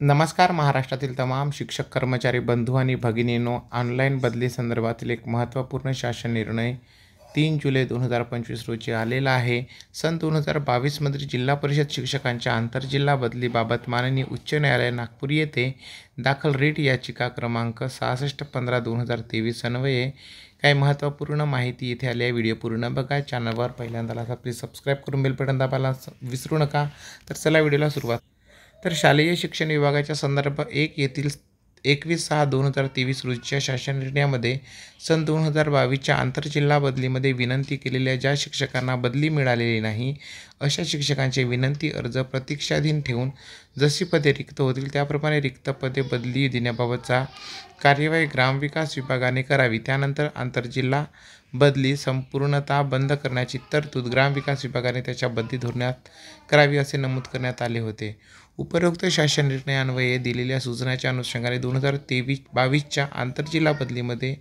नमस्कार. महाराष्ट्रातील तमाम शिक्षक कर्मचारी बंधू आणि भगिनींनो, ऑनलाईन बदली संदर्भातील एक महत्त्वपूर्ण शासन निर्णय 3 जुलै 2025 रोजी आलेला आहे. सन 2022मध्ये जिल्हा परिषद शिक्षकांच्या आंतरजिल्हा बदलीबाबत माननीय उच्च न्यायालय नागपूर येथे दाखल रिट याचिका क्रमांक 66/15/2023 अन्वये काही महत्त्वपूर्ण माहिती येथे आली आहे. व्हिडिओ पूर्ण बघा. चॅनलवर पहिल्यांदा असा प्लीज सबस्क्राईब करून बेल बटन दाबायला विसरू नका. तर चला व्हिडिओला सुरुवात. तर शालेय शिक्षण विभागाच्या संदर्भ 1 येथील 21/6/2023 रोजीच्या शासन निर्णयामध्ये सन 2022च्या आंतरजिल्हा बदलीमध्ये विनंती केलेल्या ज्या शिक्षकांना बदली मिळालेली नाही अशा शिक्षकांचे विनंती अर्ज प्रतीक्षाधीन ठेवून जशी पदे रिक्त होतील त्याप्रमाणे रिक्त पदे बदली देण्याबाबतचा कार्यवाही ग्रामविकास विभागाने करावी. त्यानंतर आंतरजिल्हा बदली संपूर्णतः बंद करण्याची तरतूद ग्रामविकास विभागाने त्याच्या बदली धोरणात करावी असे नमूद करण्यात आले होते. उपरोक्त शासन निर्णयान्वये दिलेल्या सूचनाच्या अनुषंगाने 2023-22च्या आंतरजिल्हा बदलीमध्ये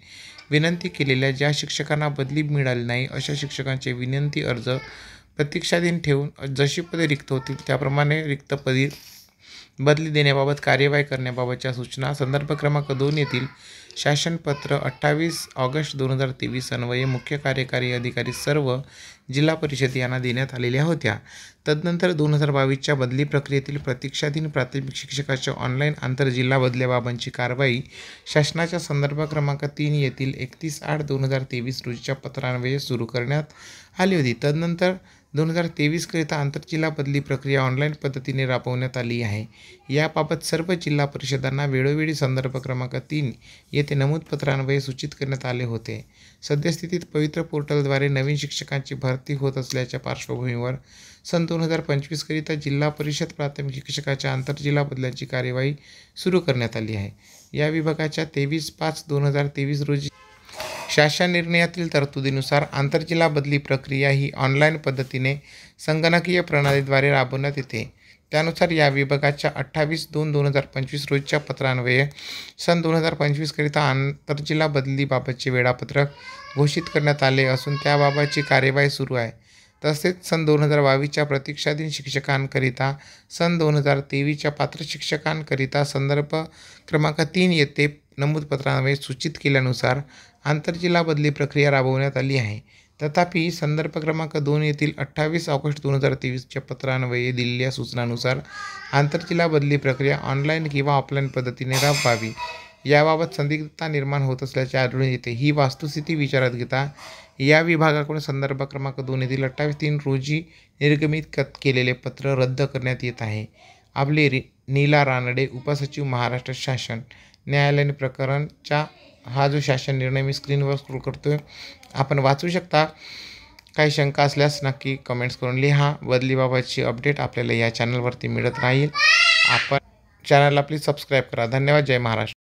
विनंती केलेल्या ज्या शिक्षकांना बदली मिळाली नाही अशा शिक्षकांचे विनंती अर्ज प्रतीक्षाधीन ठेवून जशी पदे रिक्त होतील त्याप्रमाणे रिक्त पदी बदली देण्याबाबत कार्यवाही करण्याबाबतच्या सूचना संदर्भ क्रमांक 2 येथील शासनपत्र 28 ऑगस्ट 2023 अन्वये मुख्य कार्यकारी अधिकारी सर्व जिल्हा परिषद यांना देण्यात आलेल्या होत्या. तदनंतर 2022च्या बदली प्रक्रियेतील प्रतीक्षाधीन प्राथमिक शिक्षकाच्या ऑनलाईन आंतरजिल्हा बदल्याबाबतची कारवाई शासनाच्या संदर्भ क्रमांक 3 येथील 31/8/2023 रोजीच्या पत्रान्वये सुरू करण्यात आली होती. तदनंतर 2023 करिता आंतरजिल्हा बदली प्रक्रिया ऑनलाईन पद्धतीने राबवण्यात आली आहे. याबाबत सर्व जिल्हा परिषदांना वेळोवेळी संदर्भ क्रमांक 3 येथे नमूद पत्रान्वये सूचित करण्यात आले होते. सद्यस्थितीत पवित्र पोर्टलद्वारे नवीन शिक्षकांची भरती होत असल्याच्या पार्श्वभूमीवर सन 2025 करिता जिल्हा परिषद प्राथमिक शिक्षकाच्या आंतरजिल्हा बदल्याची कार्यवाही सुरू करण्यात आली आहे. या विभागाच्या 23/5/2023 रोजी शासन निर्णयातील तरतुदीनुसार आंतरजिल्हा बदली प्रक्रिया ही ऑनलाईन पद्धतीने संगणकीय प्रणालीद्वारे राबवण्यात येते. त्यानुसार या विभागाच्या 28/2/2025 रोजच्या पत्रान्वये सन 2025 करिता आंतरजिल्हा बदलीबाबतचे वेळापत्रक घोषित करण्यात आले असून त्याबाबतची कार्यवाही सुरू आहे. तसेच सन 2022च्या प्रतीक्षाधीन शिक्षकांकरिता सन 2023च्या पात्र शिक्षकांकरिता संदर्भ क्रमांक 3 येथे नमूद पत्रान्वये सूचित केल्यानुसार आंतरजिल्हा बदली प्रक्रिया राबवण्यात आली आहे. तथापि संदर्भ क्रमांक 2 येथील 28 ऑगस्ट 2023च्या पत्रान्वये दिलेल्या सूचनानुसार आंतरजिल्हा बदली प्रक्रिया ऑनलाईन किंवा ऑफलाईन पद्धतीने राबवावी याबाबत संदिग्धता निर्माण होत असल्याचे आढळून येते. ही वस्तुस्थिती विचारात घेता या विभागाकडून संदर्भ क्रमांक 2 येथील 28/3 रोजी निर्गमित केलेले पत्र रद्द करण्यात येत आहे. आपले नीला रानडे, उपसचिव, महाराष्ट्र शासन न्यायालयाने प्रकरणचा हा जो शासन निर्णय मी स्क्रीनवर स्क्रोल करतोय आपण वाचू शकता. काही शंका असल्यास नक्की कमेंट्स करून लिहा. बदलीबाबतची अपडेट आपल्याला या चॅनलवरती मिळत राहील. आपण चॅनलला प्लीज सबस्क्राईब करा. धन्यवाद. जय महाराष्ट्र.